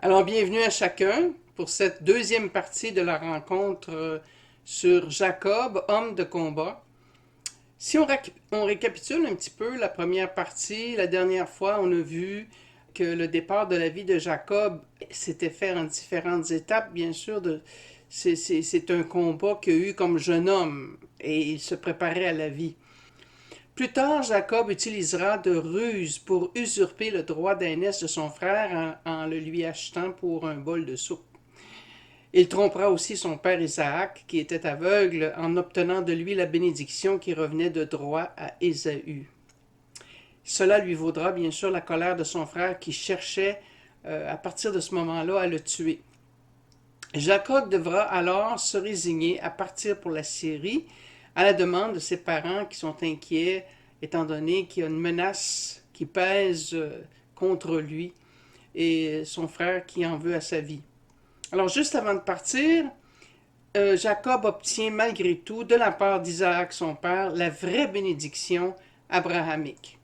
Alors, bienvenue à chacun pour cette deuxième partie de la rencontre sur Jacob, homme de combat. Si on récapitule un petit peu la première partie, la dernière fois, on a vu que le départ de la vie de Jacob s'était fait en différentes étapes, bien sûr. C'est un combat qu'il a eu comme jeune homme et il se préparait à la vie. Plus tard, Jacob utilisera de ruses pour usurper le droit d'aînesse de son frère en le lui achetant pour un bol de soupe. Il trompera aussi son père Isaac, qui était aveugle, en obtenant de lui la bénédiction qui revenait de droit à Ésaü. Cela lui vaudra bien sûr la colère de son frère qui cherchait à partir de ce moment-là à le tuer. Jacob devra alors se résigner à partir pour la Syrie à la demande de ses parents qui sont inquiets étant donné qu'il y a une menace qui pèse contre lui et son frère qui en veut à sa vie. Alors juste avant de partir, Jacob obtient malgré tout de la part d'Isaac son père la vraie bénédiction abrahamique.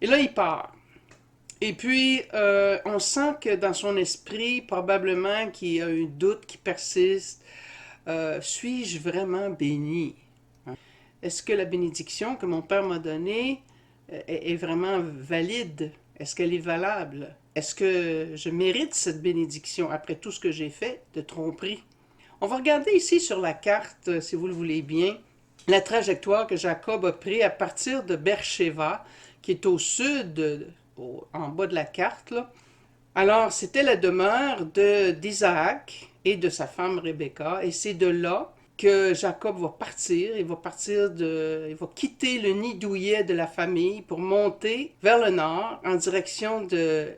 Et là il part. Et puis, on sent que dans son esprit, probablement qu'il y a un doute qui persiste. Suis-je vraiment béni? Est-ce que la bénédiction que mon père m'a donnée est vraiment valide? Est-ce qu'elle est valable? Est-ce que je mérite cette bénédiction après tout ce que j'ai fait de tromperie? On va regarder ici sur la carte, si vous le voulez bien, la trajectoire que Jacob a prise à partir de Beersheba, qui est au sud, en bas de la carte, là. Alors, c'était la demeure d'Isaac et de sa femme Rebecca, et c'est de là que Jacob va partir. Il va quitter le nid douillet de la famille pour monter vers le nord en direction de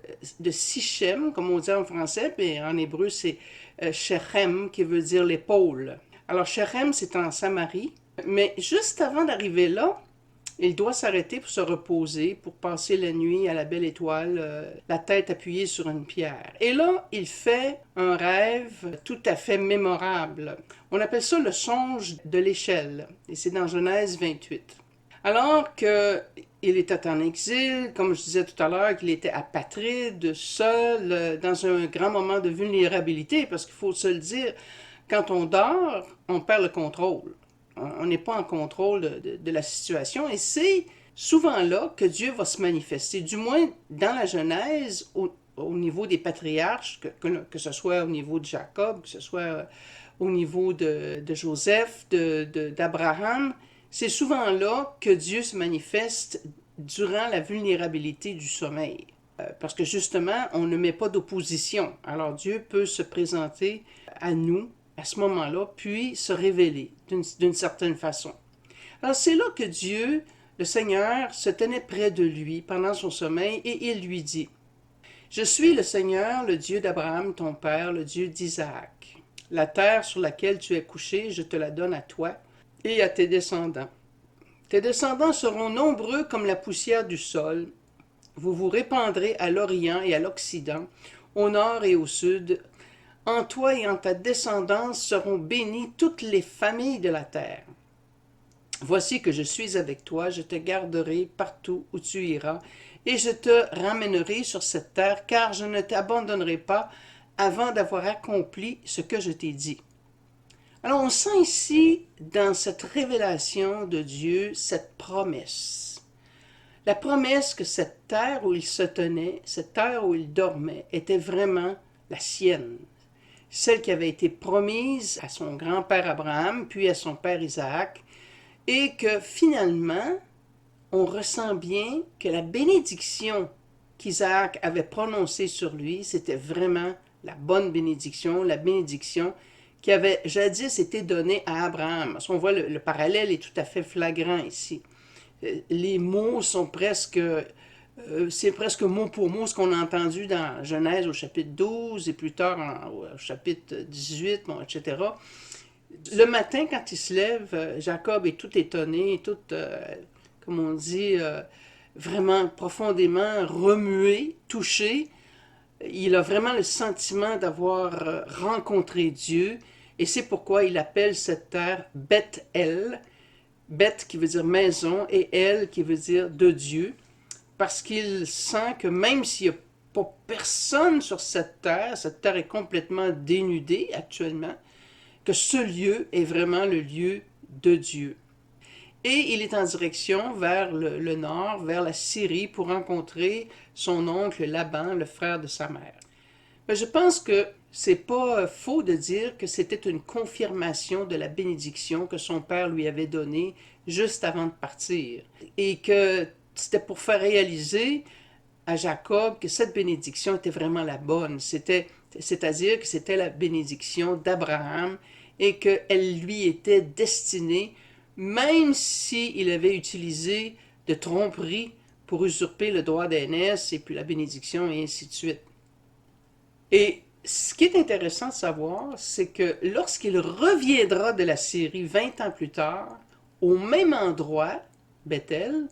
Sichem, comme on dit en français, mais en hébreu c'est Shechem, qui veut dire l'épaule. Alors Shechem, c'est en Samarie, mais juste avant d'arriver là, il doit s'arrêter pour se reposer, pour passer la nuit à la belle étoile, la tête appuyée sur une pierre. Et là, il fait un rêve tout à fait mémorable. On appelle ça le songe de l'échelle, et c'est dans Genèse 28. Alors qu'il était en exil, comme je disais tout à l'heure, qu'il était apatride, seul, dans un grand moment de vulnérabilité, parce qu'il faut se le dire, quand on dort, on perd le contrôle. On n'est pas en contrôle de la situation et c'est souvent là que Dieu va se manifester, du moins dans la Genèse, au niveau des patriarches, que ce soit au niveau de Jacob, que ce soit au niveau de Joseph, d'Abraham. C'est souvent là que Dieu se manifeste durant la vulnérabilité du sommeil. Parce que justement, on ne met pas d'opposition. Alors Dieu peut se présenter à nous à ce moment-là, puis se révéler d'une certaine façon. Alors c'est là que Dieu, le Seigneur, se tenait près de lui pendant son sommeil et il lui dit, « Je suis le Seigneur, le Dieu d'Abraham, ton père, le Dieu d'Isaac. La terre sur laquelle tu es couché, je te la donne à toi et à tes descendants. Tes descendants seront nombreux comme la poussière du sol. Vous vous répandrez à l'Orient et à l'Occident, au nord et au sud. En toi et en ta descendance seront bénies toutes les familles de la terre. Voici que je suis avec toi, je te garderai partout où tu iras, et je te ramènerai sur cette terre, car je ne t'abandonnerai pas avant d'avoir accompli ce que je t'ai dit. » Alors on sent ici, dans cette révélation de Dieu, cette promesse. La promesse que cette terre où il se tenait, cette terre où il dormait, était vraiment la sienne. Celle qui avait été promise à son grand-père Abraham, puis à son père Isaac, et que finalement, on ressent bien que la bénédiction qu'Isaac avait prononcée sur lui, c'était vraiment la bonne bénédiction, la bénédiction qui avait jadis été donnée à Abraham. Parce qu'on voit le parallèle est tout à fait flagrant ici. Les mots sont presque... c'est presque mot pour mot ce qu'on a entendu dans Genèse au chapitre 12 et plus tard au chapitre 18, bon, etc. Le matin, quand il se lève, Jacob est tout étonné, tout, comme on dit, vraiment profondément remué, touché. Il a vraiment le sentiment d'avoir rencontré Dieu et c'est pourquoi il appelle cette terre Beth-El, Beth qui veut dire maison et El qui veut dire de Dieu, parce qu'il sent que même s'il n'a pas personne sur cette terre est complètement dénudée actuellement, que ce lieu est vraiment le lieu de Dieu. Et il est en direction vers le nord, vers la Syrie, pour rencontrer son oncle Laban, le frère de sa mère. Mais je pense que c'est pas faux de dire que c'était une confirmation de la bénédiction que son père lui avait donnée juste avant de partir. Et que c'était pour faire réaliser à Jacob que cette bénédiction était vraiment la bonne. C'est-à-dire que c'était la bénédiction d'Abraham et qu'elle lui était destinée, même s'il avait utilisé de tromperie pour usurper le droit d'aînesse et puis la bénédiction et ainsi de suite. Et ce qui est intéressant de savoir, c'est que lorsqu'il reviendra de la Syrie 20 ans plus tard, au même endroit, Bethel,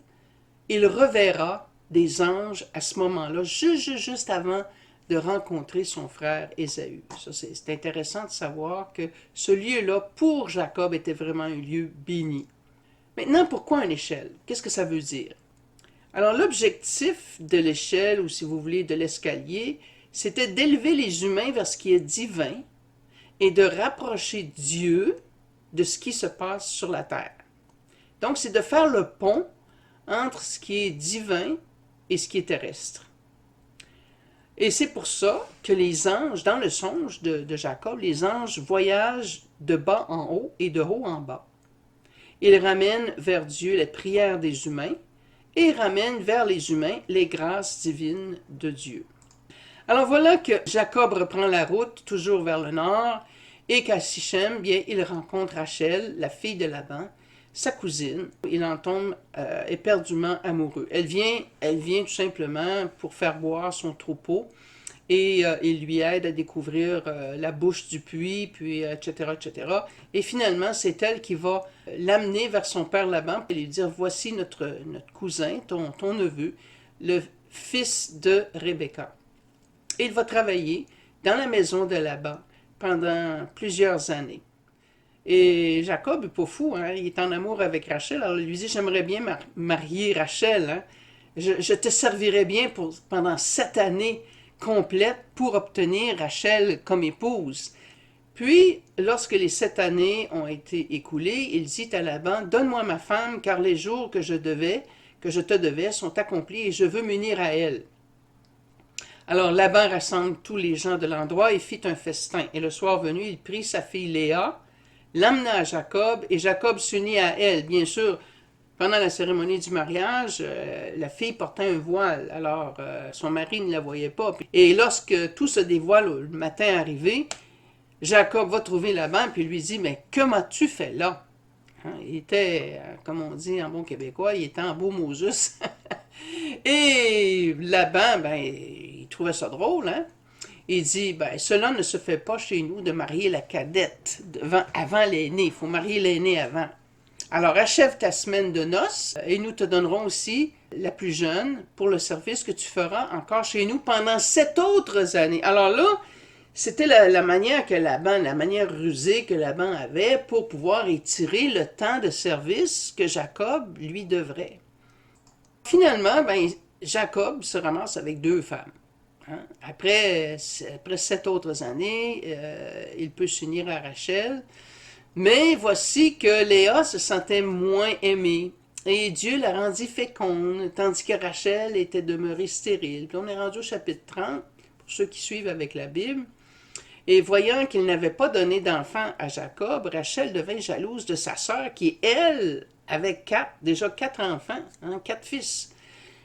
il reverra des anges à ce moment-là, juste avant de rencontrer son frère Ésaü. Ça, c'est intéressant de savoir que ce lieu-là, pour Jacob, était vraiment un lieu béni. Maintenant, pourquoi une échelle? Qu'est-ce que ça veut dire? Alors, l'objectif de l'échelle, ou si vous voulez, de l'escalier, c'était d'élever les humains vers ce qui est divin et de rapprocher Dieu de ce qui se passe sur la terre. Donc, c'est de faire le pont entre ce qui est divin et ce qui est terrestre. Et c'est pour ça que les anges, dans le songe de Jacob, les anges voyagent de bas en haut et de haut en bas. Ils ramènent vers Dieu les prières des humains et ramènent vers les humains les grâces divines de Dieu. Alors voilà que Jacob reprend la route, toujours vers le nord, et qu'à Sichem, bien, il rencontre Rachel, la fille de Laban, sa cousine. Il en tombe éperdument amoureux. Elle vient tout simplement pour faire boire son troupeau, et il lui aide à découvrir la bouche du puits, puis etc., etc. Et finalement, c'est elle qui va l'amener vers son père Laban et lui dire, voici notre cousin, ton neveu, le fils de Rebecca. Et il va travailler dans la maison de Laban pendant plusieurs années. Et Jacob n'est pas fou, hein? Il est en amour avec Rachel. Alors il lui dit, j'aimerais bien marier Rachel. Hein? Je te servirai bien pendant 7 années complètes pour obtenir Rachel comme épouse. Puis, lorsque les 7 années ont été écoulées, il dit à Laban, donne-moi ma femme, car les jours que je te devais sont accomplis et je veux m'unir à elle. Alors Laban rassemble tous les gens de l'endroit et fit un festin. Et le soir venu, il prit sa fille Léa, l'amena à Jacob, et Jacob s'unit à elle. Bien sûr, pendant la cérémonie du mariage, la fille portait un voile, alors son mari ne la voyait pas. Et lorsque tout se dévoile le matin arrivé, Jacob va trouver Laban puis lui dit, mais que m'as-tu fait là? Hein, il était, comme on dit en bon québécois, il était en beau Moses. Et Laban, ben, il trouvait ça drôle, hein? Il dit, ben, cela ne se fait pas chez nous de marier la cadette avant l'aîné. Il faut marier l'aîné avant. Alors, achève ta semaine de noces et nous te donnerons aussi la plus jeune pour le service que tu feras encore chez nous pendant 7 autres années. Alors là, c'était la manière que Laban, la manière rusée que Laban avait pour pouvoir étirer le temps de service que Jacob lui devrait. Finalement, ben, Jacob se ramasse avec 2 femmes. Hein? Après 7 autres années, il peut s'unir à Rachel. Mais voici que Léa se sentait moins aimée. Et Dieu la rendit féconde, tandis que Rachel était demeurée stérile. Puis on est rendu au chapitre 30, pour ceux qui suivent avec la Bible. Et voyant qu'il n'avait pas donné d'enfant à Jacob, Rachel devint jalouse de sa sœur qui, elle, avait déjà 4 enfants, hein, 4 fils.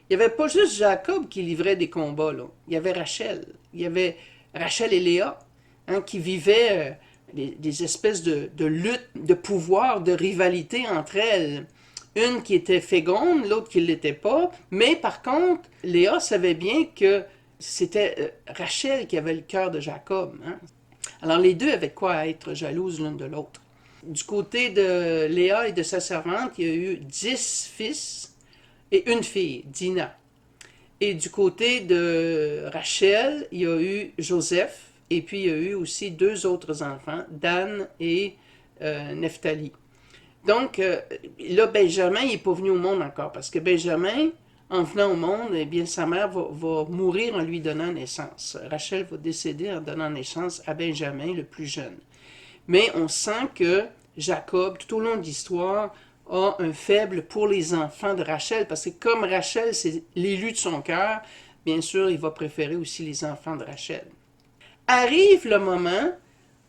Il n'y avait pas juste Jacob qui livrait des combats, là. Il y avait Rachel. Il y avait Rachel et Léa, hein, qui vivaient des espèces de lutte, de pouvoir, de rivalité entre elles. Une qui était féconde, l'autre qui ne l'était pas. Mais par contre, Léa savait bien que c'était Rachel qui avait le cœur de Jacob. Hein. Alors les deux avaient quoi être jalouses l'une de l'autre. Du côté de Léa et de sa servante, il y a eu 10 fils et une fille, Dina. Et du côté de Rachel, il y a eu Joseph, et puis il y a eu aussi 2 autres enfants, Dan et Nephtali. Donc là, Benjamin, il n'est pas venu au monde encore, parce que Benjamin en venant au monde, eh bien, sa mère va mourir en lui donnant naissance. Rachel va décéder en donnant naissance à Benjamin, le plus jeune. Mais on sent que Jacob, tout au long de l'histoire, a un faible pour les enfants de Rachel, parce que comme Rachel, c'est l'élu de son cœur, bien sûr, il va préférer aussi les enfants de Rachel. Arrive le moment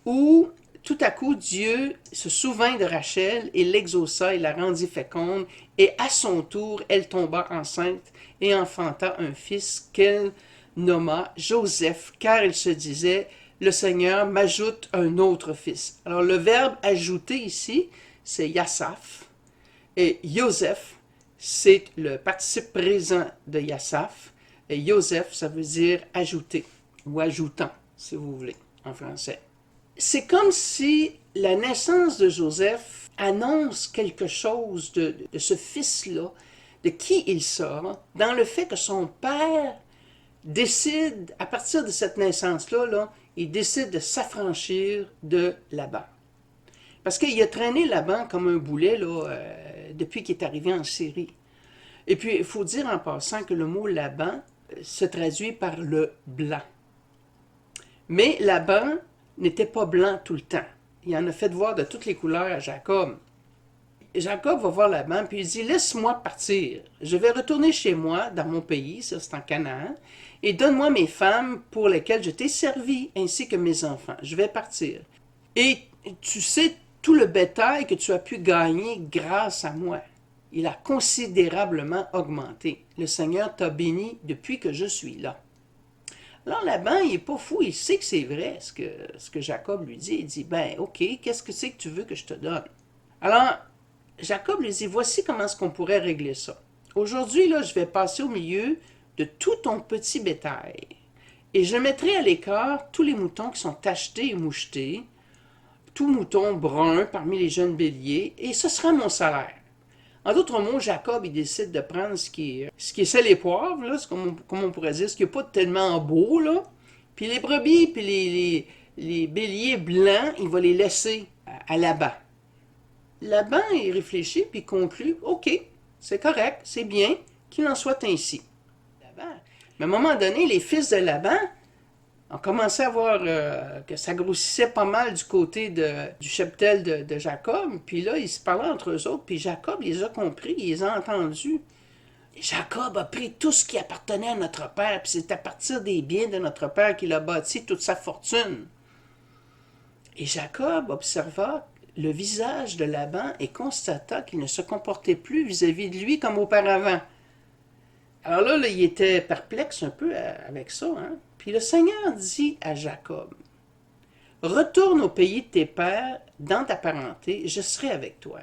où tout à coup Dieu se souvint de Rachel et l'exauça et la rendit féconde, et à son tour elle tomba enceinte et enfanta un fils qu'elle nomma Joseph, car elle se disait le Seigneur m'ajoute un autre fils. Alors le verbe ajouter ici, c'est Yassaf, et Joseph, c'est le participe présent de Yassaf, et Joseph, ça veut dire ajouter ou ajoutant, si vous voulez, en français. C'est comme si la naissance de Joseph annonce quelque chose de ce fils-là, de qui il sera, dans le fait que son père décide, à partir de cette naissance-là, il décide de s'affranchir de Laban. Parce qu'il a traîné Laban comme un boulet depuis qu'il est arrivé en Syrie. Et puis, il faut dire en passant que le mot Laban se traduit par le blanc. Mais Laban n'était pas blanc tout le temps. Il en a fait voir de toutes les couleurs à Jacob. Jacob va voir Laban, puis il dit, laisse-moi partir. Je vais retourner chez moi, dans mon pays, ça c'est en Canaan, et donne-moi mes femmes pour lesquelles je t'ai servi, ainsi que mes enfants. Je vais partir. Et tu sais tout le bétail que tu as pu gagner grâce à moi. Il a considérablement augmenté. Le Seigneur t'a béni depuis que je suis là. Alors Laban, il n'est pas fou, il sait que c'est vrai ce que Jacob lui dit. Il dit, ben ok, qu'est-ce que c'est que tu veux que je te donne? Alors, Jacob lui dit, voici comment est-ce qu'on pourrait régler ça. Aujourd'hui, là, je vais passer au milieu de tout ton petit bétail. Et je mettrai à l'écart tous les moutons qui sont tachetés et mouchetés, tout mouton brun parmi les jeunes béliers, et ce sera mon salaire. En d'autres mots, Jacob, il décide de prendre ce qui est sel et poivre, là, comme on pourrait dire, ce qui n'est pas tellement beau, là. Puis les brebis, puis les béliers blancs, il va les laisser à Laban. Laban, il réfléchit, puis conclut, OK, c'est correct, c'est bien qu'il en soit ainsi. Laban. Mais à un moment donné, les fils de Laban ont commencé à voir que ça grossissait pas mal du côté du cheptel de Jacob. Puis là, ils se parlaient entre eux autres. Puis Jacob les a compris, il les a entendus. Et Jacob a pris tout ce qui appartenait à notre père. Puis c'est à partir des biens de notre père qu'il a bâti toute sa fortune. Et Jacob observa le visage de Laban et constata qu'il ne se comportait plus vis-à-vis de lui comme auparavant. Alors là, il était perplexe un peu avec ça, hein? Puis le Seigneur dit à Jacob, retourne au pays de tes pères, dans ta parenté, je serai avec toi.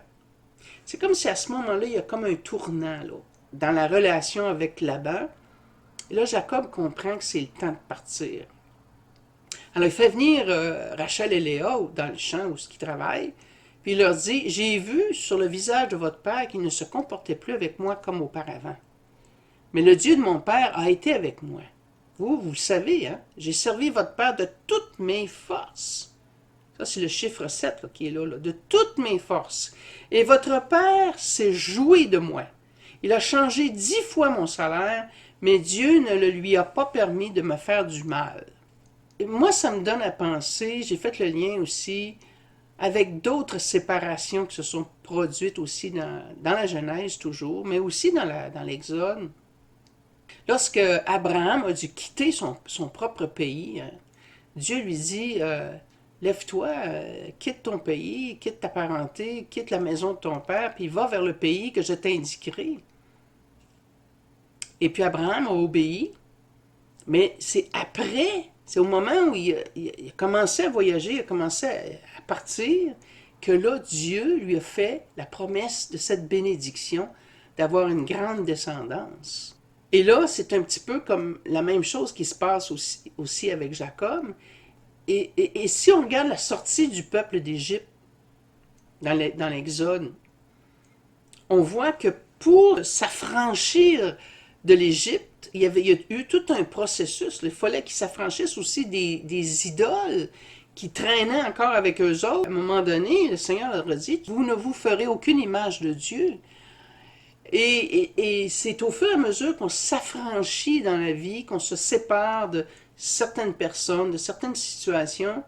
C'est comme si à ce moment-là, il y a comme un tournant là, dans la relation avec Laban. Et là, Jacob comprend que c'est le temps de partir. Alors, il fait venir Rachel et Léa dans le champ où ils travaillent, puis il leur dit, j'ai vu sur le visage de votre père qu'il ne se comportait plus avec moi comme auparavant. Mais le Dieu de mon père a été avec moi. Vous le savez, hein? J'ai servi votre père de toutes mes forces. Ça, c'est le chiffre 7 là, qui est là, de toutes mes forces. Et votre père s'est joué de moi. Il a changé 10 fois mon salaire, mais Dieu ne le lui a pas permis de me faire du mal. Et moi, ça me donne à penser, j'ai fait le lien aussi avec d'autres séparations qui se sont produites aussi dans la Genèse toujours, mais aussi dans l'Exode. Lorsque Abraham a dû quitter son propre pays, Dieu lui dit, lève-toi, quitte ton pays, quitte ta parenté, quitte la maison de ton père, puis va vers le pays que je t'indiquerai. Et puis Abraham a obéi, mais c'est après, c'est au moment où il a commencé à voyager, il a commencé à partir, que là, Dieu lui a fait la promesse de cette bénédiction, d'avoir une grande descendance. Et là, c'est un petit peu comme la même chose qui se passe aussi avec Jacob. Et si on regarde la sortie du peuple d'Égypte dans l'Exode, on voit que pour s'affranchir de l'Égypte, il y a eu tout un processus. Il fallait qu'ils s'affranchissent aussi des idoles qui traînaient encore avec eux autres. À un moment donné, le Seigneur leur a dit, vous ne vous ferez aucune image de Dieu. Et c'est au fur et à mesure qu'on s'affranchit dans la vie, qu'on se sépare de certaines personnes, de certaines situations,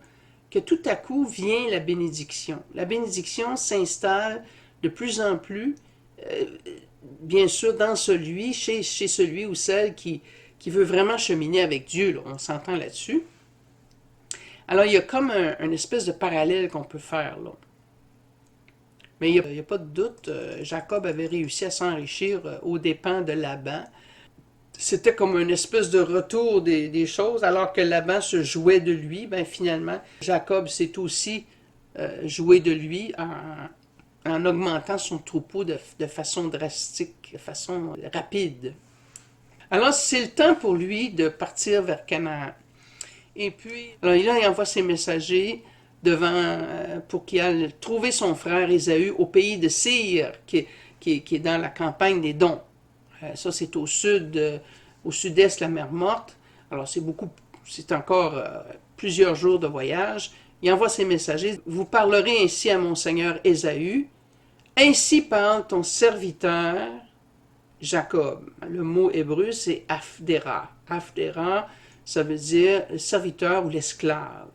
que tout à coup vient la bénédiction. La bénédiction s'installe de plus en plus, euh, bien sûr, chez celui ou celle qui veut vraiment cheminer avec Dieu. Là. On s'entend là-dessus. Alors, il y a comme un espèce de parallèle qu'on peut faire là. Mais il n'y a pas de doute, Jacob avait réussi à s'enrichir aux dépens de Laban. C'était comme une espèce de retour des choses, alors que Laban se jouait de lui. Ben finalement, Jacob s'est aussi joué de lui en augmentant son troupeau de façon drastique, de façon rapide. Alors c'est le temps pour lui de partir vers Canaan. Et puis, alors là, il envoie ses messagers pour qu'il aille trouver son frère Ésaü au pays de Seir, qui est dans la campagne des Dons. Ça, c'est au sud-est de la mer Morte. Alors, c'est encore plusieurs jours de voyage. Il envoie ses messagers. Vous parlerez ainsi à mon seigneur Ésaü. Ainsi parle ton serviteur Jacob. Le mot hébreu, c'est Afdera. Afdera, ça veut dire le serviteur ou l'esclave.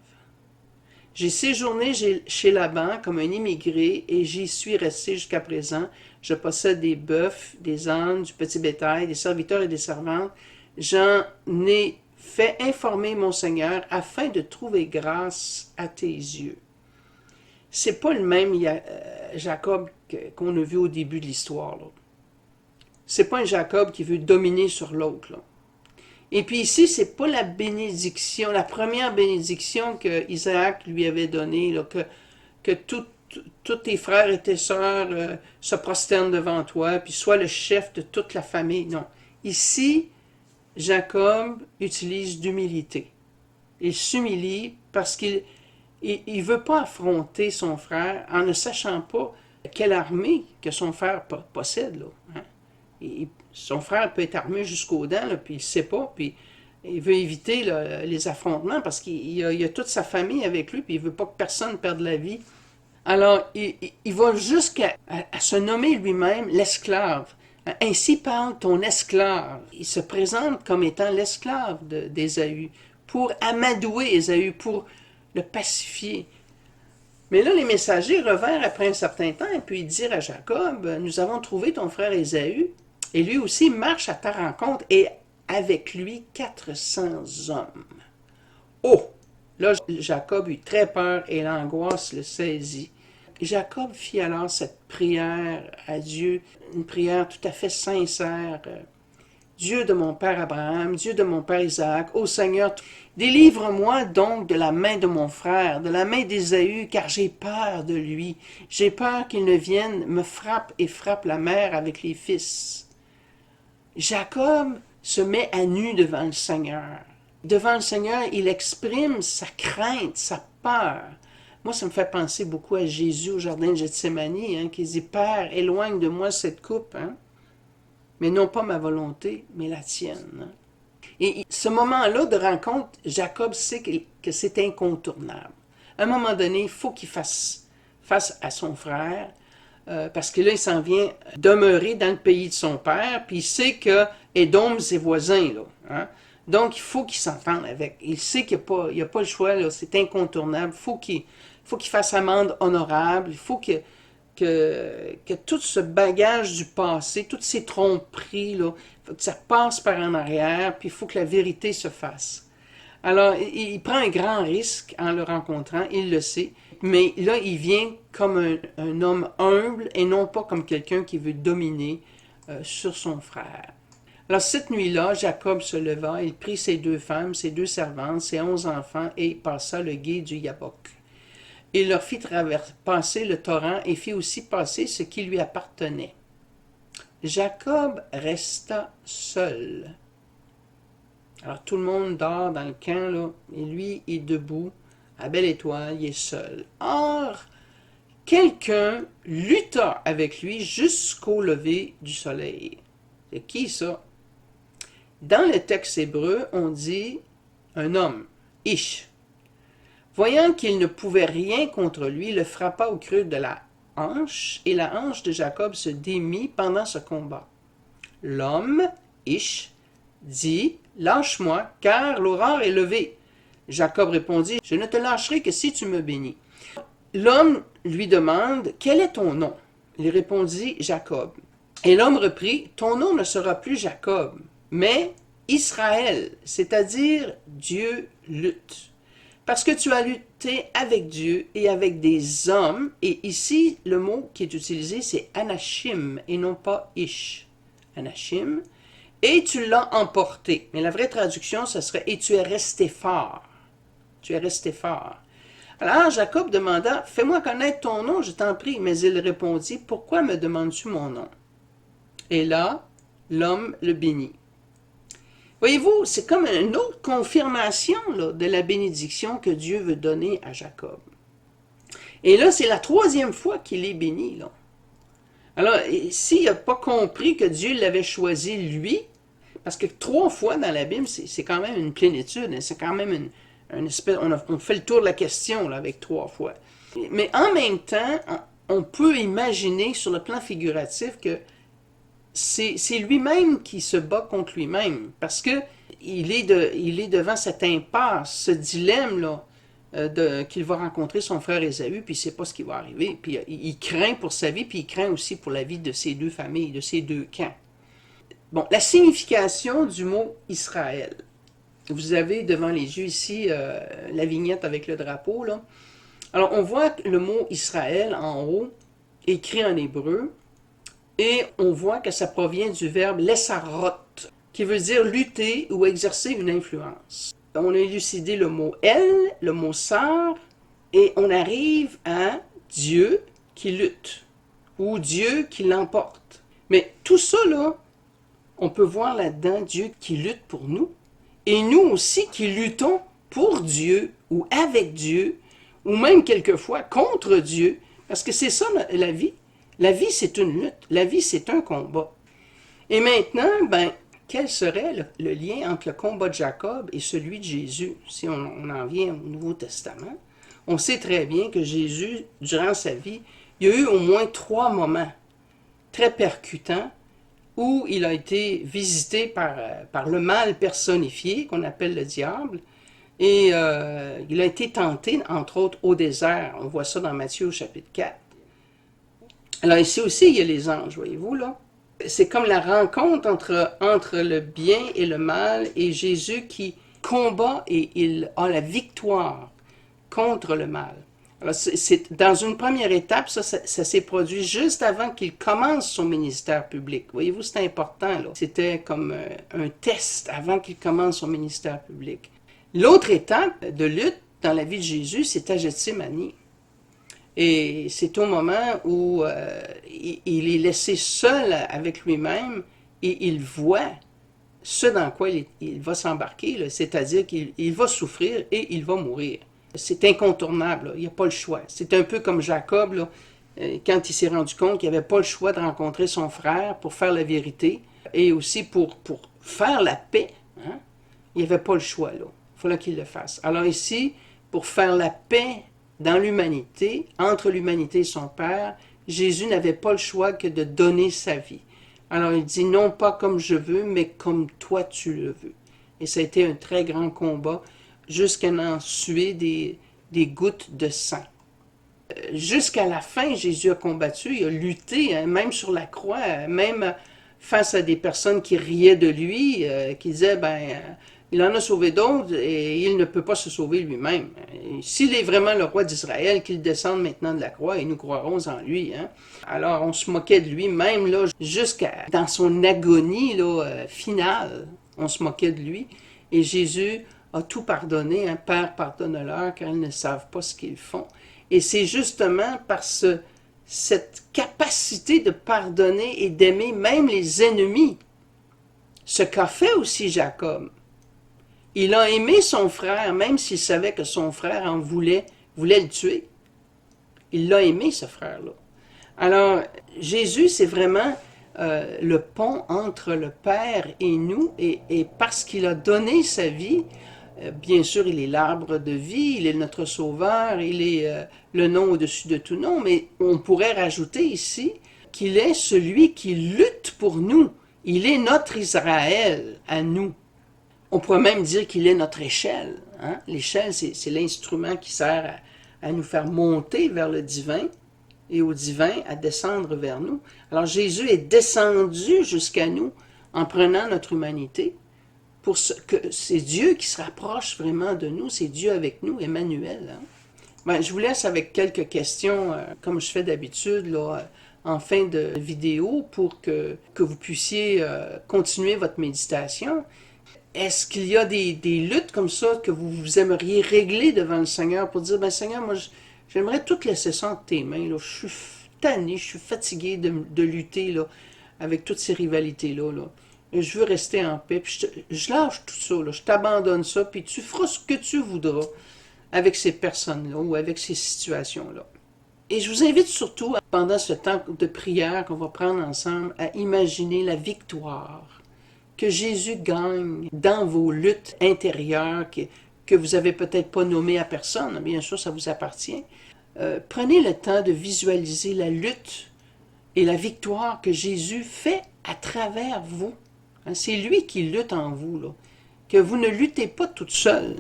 J'ai séjourné chez Laban comme un immigré et j'y suis resté jusqu'à présent. Je possède des bœufs, des ânes, du petit bétail, des serviteurs et des servantes. J'en ai fait informer mon Seigneur afin de trouver grâce à tes yeux. C'est pas le même Jacob qu'on a vu au début de l'histoire. Là. C'est pas un Jacob qui veut dominer sur l'autre. Là. Et puis ici, c'est pas la bénédiction, la première bénédiction que Isaac lui avait donnée, là, que tous tes frères et tes sœurs se prosternent devant toi, puis sois le chef de toute la famille. Non. Ici, Jacob utilise d'humilité. Il s'humilie parce qu'il ne veut pas affronter son frère en ne sachant pas quelle armée que son frère possède. Là, hein. Son frère peut être armé jusqu'aux dents, là, puis il ne sait pas, puis il veut éviter là, les affrontements parce qu'il a toute sa famille avec lui, puis il ne veut pas que personne perde la vie. Alors, il va jusqu'à se nommer lui-même l'esclave. Ainsi parle ton esclave. Il se présente comme étant l'esclave d'Ésaü pour amadouer Ésaü, pour le pacifier. Mais là, les messagers revinrent après un certain temps et puis ils dirent à Jacob, nous avons trouvé ton frère Ésaü et lui aussi marche à ta rencontre et avec lui 400 hommes. Oh! Là, Jacob eut très peur et l'angoisse le saisit. Jacob fit alors cette prière à Dieu, une prière tout à fait sincère. Dieu de mon père Abraham, Dieu de mon père Isaac, ô Seigneur, délivre-moi donc de la main de mon frère, de la main d'Ésaü, car j'ai peur de lui. J'ai peur qu'il ne vienne, me frappe et frappe la mère avec les fils. Jacob se met à nu devant le Seigneur. Devant le Seigneur, il exprime sa crainte, sa peur. Moi, ça me fait penser beaucoup à Jésus au jardin de Gethsémani, hein, qui dit « Père, éloigne de moi cette coupe, hein, mais non pas ma volonté, mais la tienne. Hein. » Et ce moment-là de rencontre, Jacob sait que c'est incontournable. À un moment donné, il faut qu'il fasse face à son frère, parce que là, il s'en vient demeurer dans le pays de son père, puis il sait que Édom, c'est voisin, là. Hein? Donc, il faut qu'il s'entende avec. Il sait qu'il n'y a pas le choix, là, c'est incontournable. Il faut qu'il fasse amende honorable. Il faut que tout ce bagage du passé, toutes ces tromperies, là, faut que ça passe par en arrière, puis il faut que la vérité se fasse. Alors, il prend un grand risque en le rencontrant, il le sait, mais là, il vient comme un homme humble et non pas comme quelqu'un qui veut dominer sur son frère. Alors, cette nuit-là, Jacob se leva, il prit ses 2 femmes, ses 2 servantes, ses 11 enfants et passa le gué du Yabok. Il leur fit passer le torrent et fit aussi passer ce qui lui appartenait. Jacob resta seul. Alors tout le monde dort dans le camp, là, et lui est debout, à belle étoile, il est seul. Or, quelqu'un lutta avec lui jusqu'au lever du soleil. C'est qui ça? Dans le texte hébreu, on dit un homme, Ish. Voyant qu'il ne pouvait rien contre lui, il le frappa au creux de la hanche, et la hanche de Jacob se démit pendant ce combat. L'homme, Ish, dit, lâche-moi, car l'aurore est levée. Jacob répondit, je ne te lâcherai que si tu me bénis. L'homme lui demande, quel est ton nom? Il répondit, Jacob. Et l'homme reprit, ton nom ne sera plus Jacob, mais Israël, c'est-à-dire Dieu lutte. Parce que tu as lutté avec Dieu et avec des hommes, et ici le mot qui est utilisé c'est Anashim et non pas Ish. Anashim, et tu l'as emporté. Mais la vraie traduction, ce serait et tu es resté fort. Tu es resté fort. Alors Jacob demanda, fais-moi connaître ton nom, je t'en prie. Mais il répondit, pourquoi me demandes-tu mon nom? Et là, l'homme le bénit. Voyez-vous, c'est comme une autre confirmation là, de la bénédiction que Dieu veut donner à Jacob. Et là, c'est la troisième fois qu'il est béni. Là. Alors, s'il n'a pas compris que Dieu l'avait choisi lui, parce que 3 fois dans la Bible, c'est quand même une plénitude, hein, c'est quand même une espèce, on fait le tour de la question là, avec 3 fois. Mais en même temps, on peut imaginer sur le plan figuratif que c'est lui-même qui se bat contre lui-même, parce que il est devant cette impasse, ce dilemme-là, qu'il va rencontrer son frère Ésaü, puis il ne sait pas ce qui va arriver. Puis il craint pour sa vie, puis il craint aussi pour la vie de ses 2 familles, de ses 2 camps. Bon, la signification du mot Israël. Vous avez devant les yeux ici la vignette avec le drapeau. Là. Alors, on voit le mot Israël en haut, écrit en hébreu, et on voit que ça provient du verbe lesarot, qui veut dire lutter ou exercer une influence. On a élucidé le mot El, le mot Sar, et on arrive à Dieu qui lutte, ou Dieu qui l'emporte. Mais tout ça, là, on peut voir là-dedans Dieu qui lutte pour nous, et nous aussi qui luttons pour Dieu, ou avec Dieu, ou même quelquefois contre Dieu, parce que c'est ça la vie. La vie, c'est une lutte. La vie, c'est un combat. Et maintenant, quel serait le lien entre le combat de Jacob et celui de Jésus, si on en vient au Nouveau Testament? On sait très bien que Jésus, durant sa vie, il y a eu au moins 3 moments très percutants où il a été visité par le mal personnifié, qu'on appelle le diable, et il a été tenté, entre autres, au désert. On voit ça dans Matthieu au chapitre 4. Alors ici aussi, il y a les anges, voyez-vous, là. C'est comme la rencontre entre le bien et le mal, et Jésus qui combat et il a la victoire contre le mal. Alors, dans une première étape, ça s'est produit juste avant qu'il commence son ministère public. Voyez-vous, c'est important, là. C'était comme un test avant qu'il commence son ministère public. L'autre étape de lutte dans la vie de Jésus, c'est à Gethsémani. Et c'est au moment où il est laissé seul avec lui-même et il voit ce dans quoi il va s'embarquer, c'est-à-dire qu'il va souffrir et il va mourir. C'est incontournable, là, il n'y a pas le choix. C'est un peu comme Jacob, là, quand il s'est rendu compte qu'il n'avait pas le choix de rencontrer son frère pour faire la vérité et aussi pour faire la paix. Hein? Il n'y avait pas le choix, là. Il fallait qu'il le fasse. Alors ici, pour faire la paix dans l'humanité, entre l'humanité et son Père, Jésus n'avait pas le choix que de donner sa vie. Alors il dit, non pas comme je veux, mais comme toi tu le veux. Et ça a été un très grand combat, jusqu'à en suer des gouttes de sang. Jusqu'à la fin, Jésus a combattu, il a lutté, hein, même sur la croix, même face à des personnes qui riaient de lui, qui disaient, il en a sauvé d'autres et il ne peut pas se sauver lui-même. S'il est vraiment le roi d'Israël, qu'il descende maintenant de la croix et nous croirons en lui. Hein. Alors on se moquait de lui, même là, jusqu'à dans son agonie là, finale, on se moquait de lui. Et Jésus a tout pardonné. Hein. Père, pardonne-leur car ils ne savent pas ce qu'ils font. Et c'est justement par cette capacité de pardonner et d'aimer même les ennemis, ce qu'a fait aussi Jacob. Il a aimé son frère, même s'il savait que son frère en voulait le tuer. Il l'a aimé, ce frère-là. Alors, Jésus, c'est vraiment le pont entre le Père et nous, et parce qu'il a donné sa vie, bien sûr, il est l'arbre de vie, il est notre sauveur, il est le nom au-dessus de tout nom, mais on pourrait rajouter ici qu'il est celui qui lutte pour nous, Il est notre Israël à nous. On pourrait même dire qu'il est notre échelle. Hein? L'échelle, c'est l'instrument qui sert à nous faire monter vers le divin et au divin à descendre vers nous. Alors Jésus est descendu jusqu'à nous en prenant notre humanité. C'est Dieu qui se rapproche vraiment de nous, c'est Dieu avec nous, Emmanuel. Hein? Ben, je vous laisse avec quelques questions, comme je fais d'habitude, là, en fin de vidéo, pour que vous puissiez continuer votre méditation. Est-ce qu'il y a des luttes comme ça que vous aimeriez régler devant le Seigneur pour dire, ben Seigneur, moi j'aimerais tout laisser ça entre tes mains, là. Je suis tanné, je suis fatigué de lutter là, avec toutes ces rivalités-là. Là. Je veux rester en paix, puis je lâche tout ça, là. Je t'abandonne ça, puis tu feras ce que tu voudras avec ces personnes-là ou avec ces situations-là. Et je vous invite surtout, pendant ce temps de prière qu'on va prendre ensemble, à imaginer la victoire que Jésus gagne dans vos luttes intérieures que vous n'avez peut-être pas nommées à personne, bien sûr, ça vous appartient. Prenez le temps de visualiser la lutte et la victoire que Jésus fait à travers vous. C'est lui qui lutte en vous, là. Que vous ne luttez pas toute seule,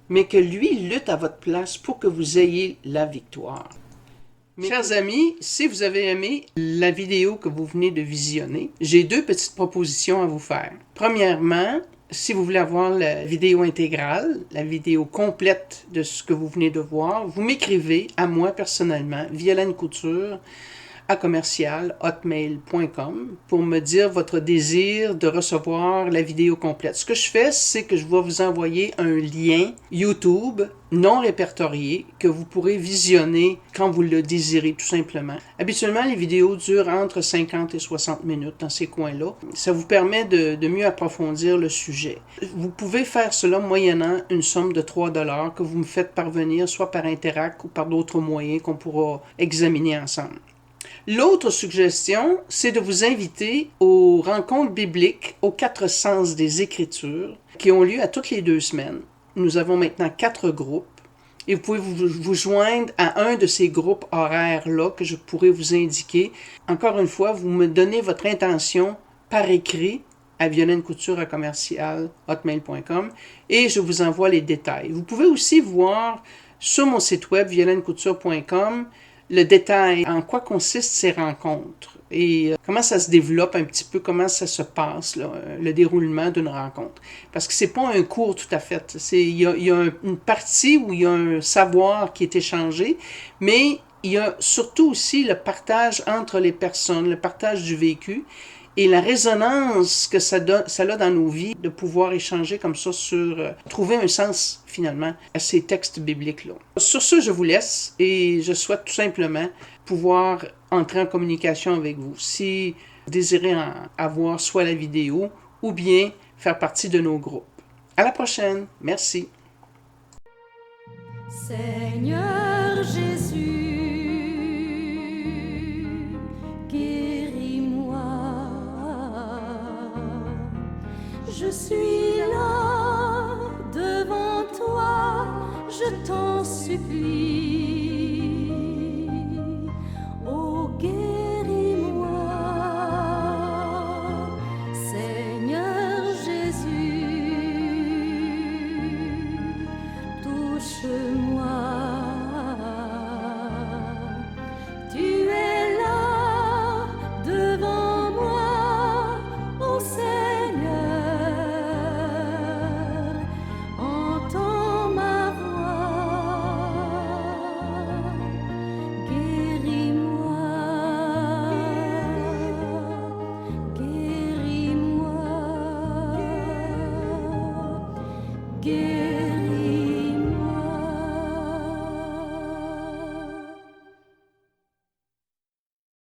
mais que lui lutte à votre place pour que vous ayez la victoire. Chers amis, si vous avez aimé la vidéo que vous venez de visionner, j'ai deux petites propositions à vous faire. Premièrement, si vous voulez avoir la vidéo intégrale, la vidéo complète de ce que vous venez de voir, vous m'écrivez à moi personnellement, Violaine Couture, à commercial@hotmail.com pour me dire votre désir de recevoir la vidéo complète. Ce que je fais, c'est que je vais vous envoyer un lien YouTube non répertorié que vous pourrez visionner quand vous le désirez, tout simplement. Habituellement, les vidéos durent entre 50 et 60 minutes dans ces coins-là. Ça vous permet de mieux approfondir le sujet. Vous pouvez faire cela moyennant une somme de 3$ que vous me faites parvenir soit par Interac ou par d'autres moyens qu'on pourra examiner ensemble. L'autre suggestion, c'est de vous inviter aux rencontres bibliques aux 4 sens des Écritures qui ont lieu à toutes les 2 semaines. Nous avons maintenant 4 groupes et vous pouvez vous joindre à un de ces groupes horaires-là que je pourrais vous indiquer. Encore une fois, vous me donnez votre intention par écrit à violenecouture@commercial.hotmail.com et je vous envoie les détails. Vous pouvez aussi voir sur mon site web violenecouture.com le détail, en quoi consistent ces rencontres et comment ça se développe un petit peu, comment ça se passe, là, le déroulement d'une rencontre. Parce que c'est pas un cours tout à fait. Il y a une partie où il y a un savoir qui est échangé, mais il y a surtout aussi le partage entre les personnes, le partage du vécu et la résonance que ça a dans nos vies de pouvoir échanger comme ça sur trouver un sens finalement à ces textes bibliques-là. Sur ce, je vous laisse et je souhaite tout simplement pouvoir entrer en communication avec vous. Si vous désirez avoir soit la vidéo ou bien faire partie de nos groupes. À la prochaine. Merci. Seigneur Jésus, je suis là devant toi, je t'en supplie.